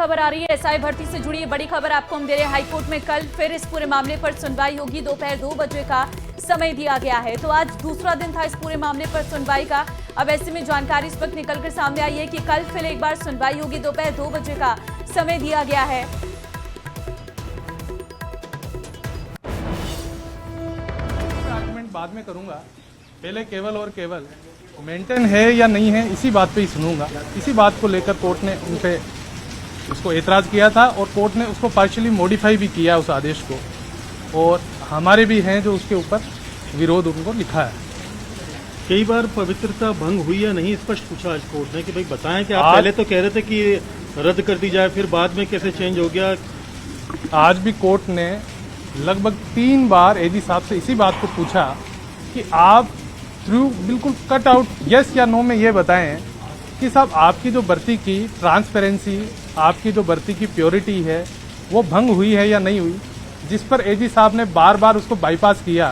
खबर आ रही है एसआई भर्ती से जुड़ी बड़ी खबर आपको हम दे रहे हैं। हाईकोर्ट में कल फिर इस पूरे मामले पर सुनवाई होगी। दोपहर 2 बजे का समय दिया गया है। तो आज दूसरा दिन था इस पूरे मामले पर सुनवाई का। अब ऐसे में जानकारी इस वक्त निकलकर सामने आई है कि कल फिर एक बार सुनवाई होगी। दोपहर 2 बजे का समय दिया गया है। आर्गुमेंट बाद में करूंगा, पहले केवल और केवल मेंटेन है या नहीं है इसी बात पे ही सुनूंगा। इसी बात को लेकर कोर्ट ने उन पे उसको एतराज किया था और कोर्ट ने उसको पार्शियली मॉडिफाई भी किया उस आदेश को, और हमारे भी हैं जो उसके ऊपर विरोध उनको लिखा है। कई बार पवित्रता भंग हुई या नहीं स्पष्ट पूछा आज कोर्ट ने कि भाई बताएं कि आप पहले तो कह रहे थे कि रद्द कर दी जाए, फिर बाद में कैसे चेंज हो गया। आज भी कोर्ट ने लगभग 3 बार एजी साहब से इसी बात को पूछा कि आप थ्रू बिल्कुल कट आउट यस या नो में ये बताएं कि साहब आपकी जो भर्ती की ट्रांसपेरेंसी, आपकी जो भर्ती की प्योरिटी है वो भंग हुई है या नहीं हुई, जिस पर एजी साहब ने बार बार उसको बाईपास किया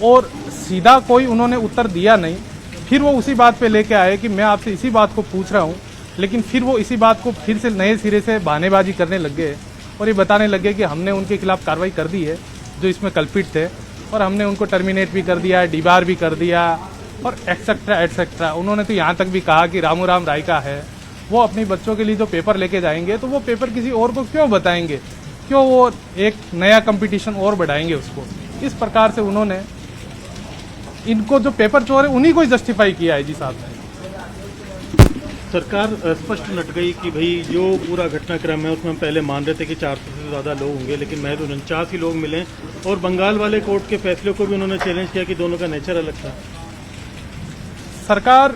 और सीधा कोई उन्होंने उत्तर दिया नहीं। फिर वो उसी बात पे लेके आए कि मैं आपसे इसी बात को पूछ रहा हूँ, लेकिन फिर वो इसी बात को फिर से नए सिरे से बहानेबाजी करने लग गए और ये बताने लगे कि हमने उनके खिलाफ कार्रवाई कर दी है जो इसमें कल्पित थे, और हमने उनको टर्मिनेट भी कर दिया, डिबार भी कर दिया और एक्सेट्रा एक्सेट्रा। उन्होंने तो यहाँ तक भी कहा कि रामू राम रायका है वो अपनी बच्चों के लिए जो पेपर लेके जाएंगे तो वो पेपर किसी और को क्यों बताएंगे, क्यों वो एक नया कंपटीशन और बढ़ाएंगे उसको। इस प्रकार से उन्होंने इनको जो पेपर चोर है उन्हीं को ही जस्टिफाई किया है जी साहब ने। सरकार स्पष्ट नट गई कि भाई जो पूरा घटनाक्रम है उसमें हम पहले मान रहे थे कि 400 से ज़्यादा लोग होंगे, लेकिन महज 49 ही लोग मिले, और बंगाल वाले कोर्ट के फैसले को भी उन्होंने चैलेंज किया कि दोनों का नेचर अलग था। सरकार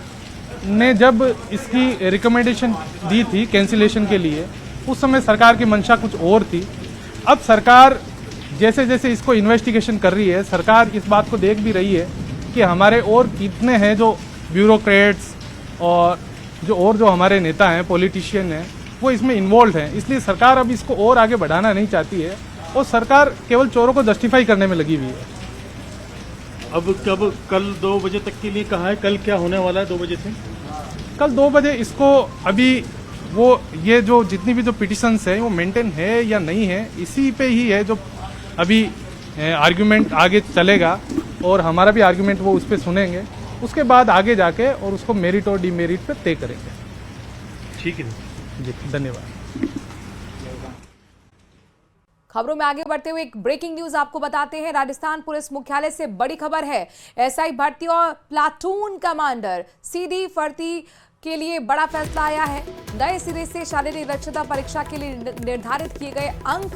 ने जब इसकी रिकमेंडेशन दी थी कैंसिलेशन के लिए, उस समय सरकार की मंशा कुछ और थी। अब सरकार जैसे जैसे इसको इन्वेस्टिगेशन कर रही है, सरकार इस बात को देख भी रही है कि हमारे और कितने हैं जो ब्यूरोक्रेट्स और जो हमारे नेता हैं, पॉलिटिशियन हैं, वो इसमें इन्वॉल्व हैं। इसलिए सरकार अब इसको और आगे बढ़ाना नहीं चाहती है और सरकार केवल चोरों को जस्टिफाई करने में लगी हुई है। अब कब कल 2 बजे तक के लिए कहा है, कल क्या होने वाला है 2 बजे से? कल 2 बजे इसको अभी वो ये जो जितनी भी जो पिटिशंस है वो मेंटेन है या नहीं है इसी पे ही है जो अभी आर्ग्यूमेंट आगे चलेगा, और हमारा भी आर्ग्यूमेंट वो उस पर सुनेंगे, उसके बाद आगे जाके और उसको मेरिट और डिमेरिट पे तय करेंगे। ठीक है जी, धन्यवाद। खबरों में आगे बढ़ते हुए एक ब्रेकिंग न्यूज आपको बताते हैं। राजस्थान पुलिस मुख्यालय से बड़ी खबर है। एसआई भर्ती और प्लाटून कमांडर सीधी भर्ती के लिए बड़ा फैसला आया है। नए सिरे से शारीरिक दक्षता परीक्षा के लिए निर्धारित किए गए अंक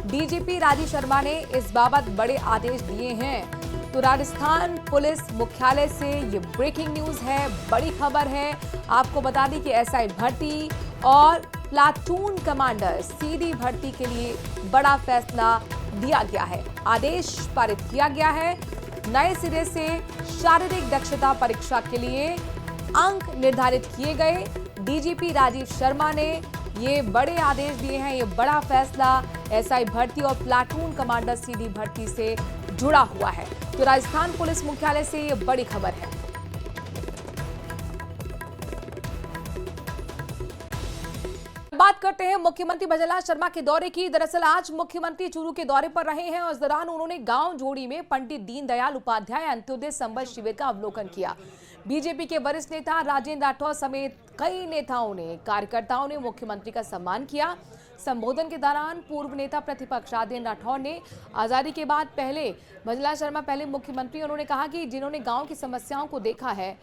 डीजीपी राजीव शर्मा ने इस बाबत बड़े आदेश दिए हैं। तो राजस्थान पुलिस मुख्यालय से ये ब्रेकिंग न्यूज है, बड़ी खबर है। आपको बता दें कि एसआई भर्ती और प्लाटून कमांडर सीधी भर्ती के लिए बड़ा फैसला दिया गया है। आदेश पारित किया गया है। नए सिरे से शारीरिक दक्षता परीक्षा के लिए अंक निर्धारित किए गए। डीजीपी राजीव शर्मा ने ये बड़े आदेश दिए हैं। ये बड़ा फैसला एसआई भर्ती और प्लाटून कमांडर सीधी भर्ती से जुड़ा हुआ है। तो राजस्थान पुलिस मुख्यालय से ये बड़ी खबर है। बात करते हैं मुख्यमंत्री भजनलाल शर्मा के दौरे की। दरअसल आज मुख्यमंत्री चूरू के दौरे पर रहे हैं और इस दौरान उन्होंने गांव जोड़ी में पंडित दीनदयाल उपाध्याय अंत्योदय संबल शिविर का अवलोकन किया। बीजेपी के वरिष्ठ नेता राजेंद्र राठौर समेत कई नेताओं ने, कार्यकर्ताओं ने मुख्यमंत्री का सम्मान किया। संबोधन के दौरान पूर्व नेता प्रतिपक्ष राजेंद्र राठौर ने आजादी के बाद पहले भजनलाल शर्मा पहले मुख्यमंत्री, उन्होंने कहा कि जिन्होंने गांव की समस्याओं को देखा है,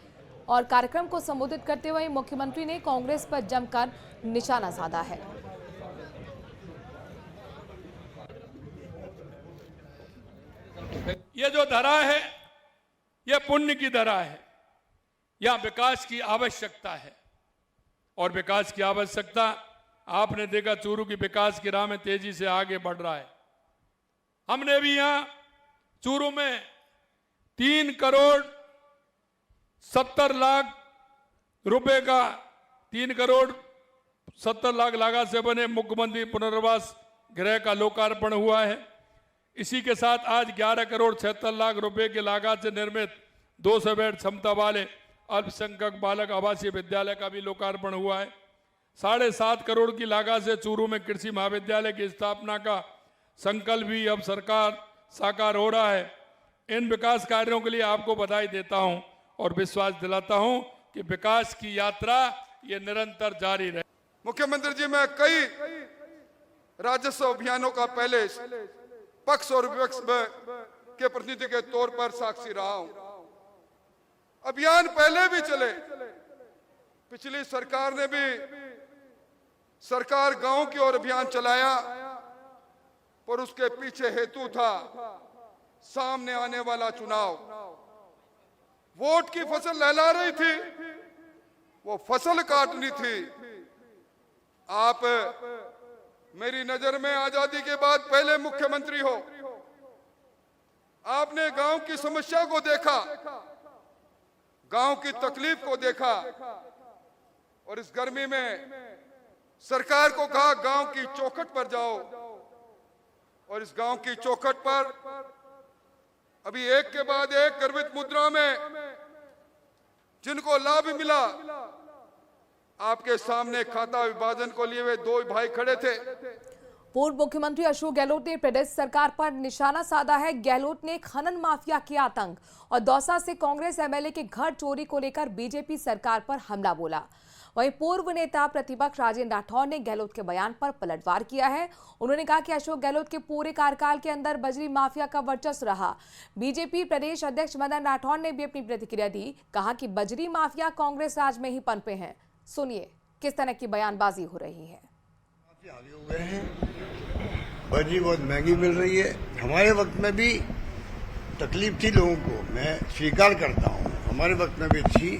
और कार्यक्रम को संबोधित करते हुए मुख्यमंत्री ने कांग्रेस पर जमकर निशाना साधा है। ये जो धरा है ये पुण्य की धरा है। यहां विकास की आवश्यकता है, और विकास की आवश्यकता आपने देखा चूरू की विकास की राह में तेजी से आगे बढ़ रहा है। हमने भी यहां चूरू में 3 करोड़ 70 लाख रुपए का 3 करोड़ 70 लाख लागत से बने मुख्यमंत्री पुनर्वास गृह का लोकार्पण हुआ है। इसी के साथ आज 11 करोड़ 76 लाख रुपए की लागत से निर्मित 200 बेड क्षमता वाले अल्पसंख्यक बालक आवासीय विद्यालय का भी लोकार्पण हुआ है। 7.5 करोड़ की लागत से चूरू में कृषि महाविद्यालय की स्थापना का संकल्प भी अब सरकार साकार हो रहा है। इन विकास कार्यों के लिए आपको बधाई देता हूं और विश्वास दिलाता हूं कि विकास की यात्रा ये निरंतर जारी रहे। मुख्यमंत्री जी, मैं कई राजस्व अभियानों का पहले पक्ष और विपक्ष के प्रतिनिधि के तौर पर साक्षी रहा हूं। अभियान पहले भी चले, पिछली सरकार ने भी सरकार गांव की ओर अभियान चलाया, पर उसके पीछे हेतु था सामने आने वाला चुनाव। वोट की फसल लहला रही थी, वो फसल काटनी थी। आप मेरी नजर में आजादी के बाद पहले मुख्यमंत्री हो। आपने गांव की समस्या को देखा, गांव की तकलीफ को देखा, और इस गर्मी में सरकार को कहा गांव की चौखट पर जाओ। और इस गांव की चौखट पर अभी एक के बाद एक गर्भित मुद्रा में जिनको लाभ मिला, आपके सामने खाता विभाजन को लिए हुए 2 भाई खड़े थे। पूर्व मुख्यमंत्री अशोक गहलोत ने प्रदेश सरकार पर निशाना साधा है। गहलोत ने खनन माफिया किया आतंक और दौसा से कांग्रेस एमएलए के घर चोरी को लेकर बीजेपी सरकार पर हमला बोला। वहीं पूर्व नेता प्रतिपक्ष राजेंद्र राठौर ने गहलोत के बयान पर पलटवार किया है। उन्होंने कहा कि अशोक गहलोत के पूरे कार्यकाल के अंदर बजरी माफिया का वर्चस्व रहा। बीजेपी प्रदेश अध्यक्ष मदन राठौर ने भी अपनी प्रतिक्रिया दी। कहा कि बजरी माफिया कांग्रेस राज में ही पनपे हैं। सुनिए किस तरह की बयानबाजी हो रही है। आगे हुए हैं, बजरी बहुत महंगी मिल रही है। हमारे वक्त में भी तकलीफ थी लोगों को, मैं स्वीकार करता हूँ, हमारे वक्त में भी थी,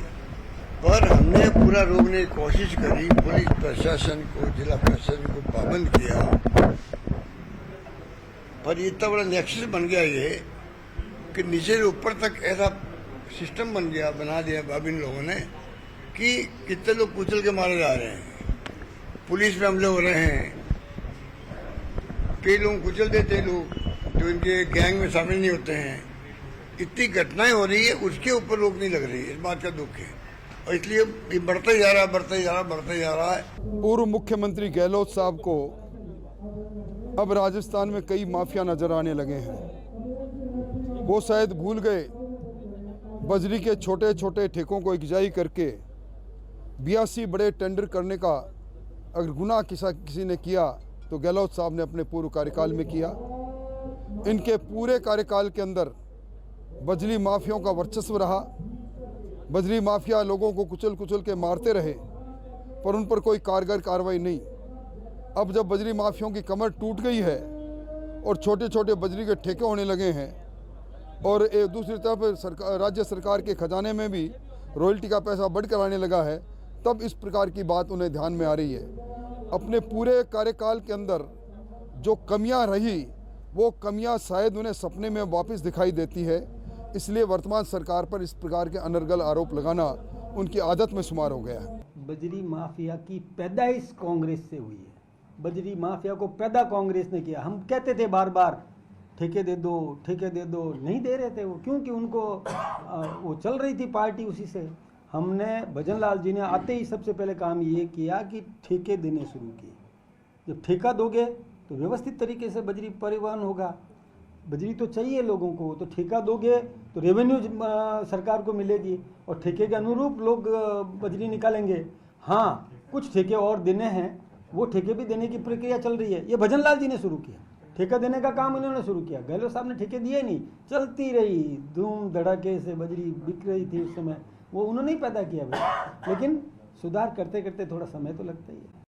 पर हमने पूरा रोकने की कोशिश करी। पुलिस प्रशासन को, जिला प्रशासन को पाबंद किया, पर इतना बड़ा नेक्सस बन गया ये कि नीचे से ऊपर तक ऐसा सिस्टम बना दिया अब इन लोगों ने कि कितने लोग कुचल के मारे जा रहे हैं, पुलिस पे हमले हो रहे हैं, कई लोग कुचल देते लोग जो इनके गैंग में शामिल नहीं होते हैं। इतनी घटनाएं हो रही है, उसके ऊपर रोक नहीं लग रही है। इस बात का दुख है और इसलिए ये बढ़ता ही जा रहा है। पूर्व मुख्यमंत्री गहलोत साहब को अब राजस्थान में कई माफिया नजर आने लगे हैं। वो शायद भूल गए बजरी के छोटे छोटे ठेकों को इकजाई करके 82 बड़े टेंडर करने का अगर गुनाह किसी ने किया तो गहलोत साहब ने अपने पूर्व कार्यकाल में किया। इनके पूरे कार्यकाल के अंदर बजरी माफियाओं का वर्चस्व रहा। बजरी माफिया लोगों को कुचल के मारते रहे, पर उन पर कोई कारगर कार्रवाई नहीं। अब जब बजरी माफियाओं की कमर टूट गई है और छोटे छोटे बजरी के ठेके होने लगे हैं और एक दूसरी तरफ राज्य सरकार के खजाने में भी रॉयल्टी का पैसा बढ़कर आने लगा है, तब इस प्रकार की बात उन्हें ध्यान में आ रही है। अपने पूरे कार्यकाल के अंदर जो कमियां रही, वो कमियां शायद उन्हें सपने में वापस दिखाई देती है। इसलिए वर्तमान सरकार पर इस प्रकार के अनर्गल आरोप लगाना उनकी आदत में शुमार हो गया है। बजरी माफिया की पैदाइश कांग्रेस से हुई है। बजरी माफिया को पैदा कांग्रेस ने किया। हम कहते थे बार बार ठेके दे दो, नहीं दे रहे थे वो, क्योंकि उनको वो चल रही थी पार्टी उसी से। हमने भजन लाल जी ने आते ही सबसे पहले काम ये किया कि ठेके देने शुरू किए। जब ठेका दोगे तो व्यवस्थित तरीके से बजरी परिवहन होगा। बजरी तो चाहिए लोगों को, तो ठेका दोगे तो रेवेन्यू सरकार को मिलेगी और ठेके के अनुरूप लोग बजरी निकालेंगे। हाँ, कुछ ठेके और देने हैं, वो ठेके भी देने की प्रक्रिया चल रही है। ये भजन लाल जी ने शुरू किया, ठेका देने का काम उन्होंने शुरू किया। गहलोत साहब ने ठेके दिए नहीं, चलती रही, धूम धड़ाके से बजरी बिक रही थी उस समय, वो उन्होंने ही पैदा किया। लेकिन सुधार करते करते थोड़ा समय तो लगता ही है।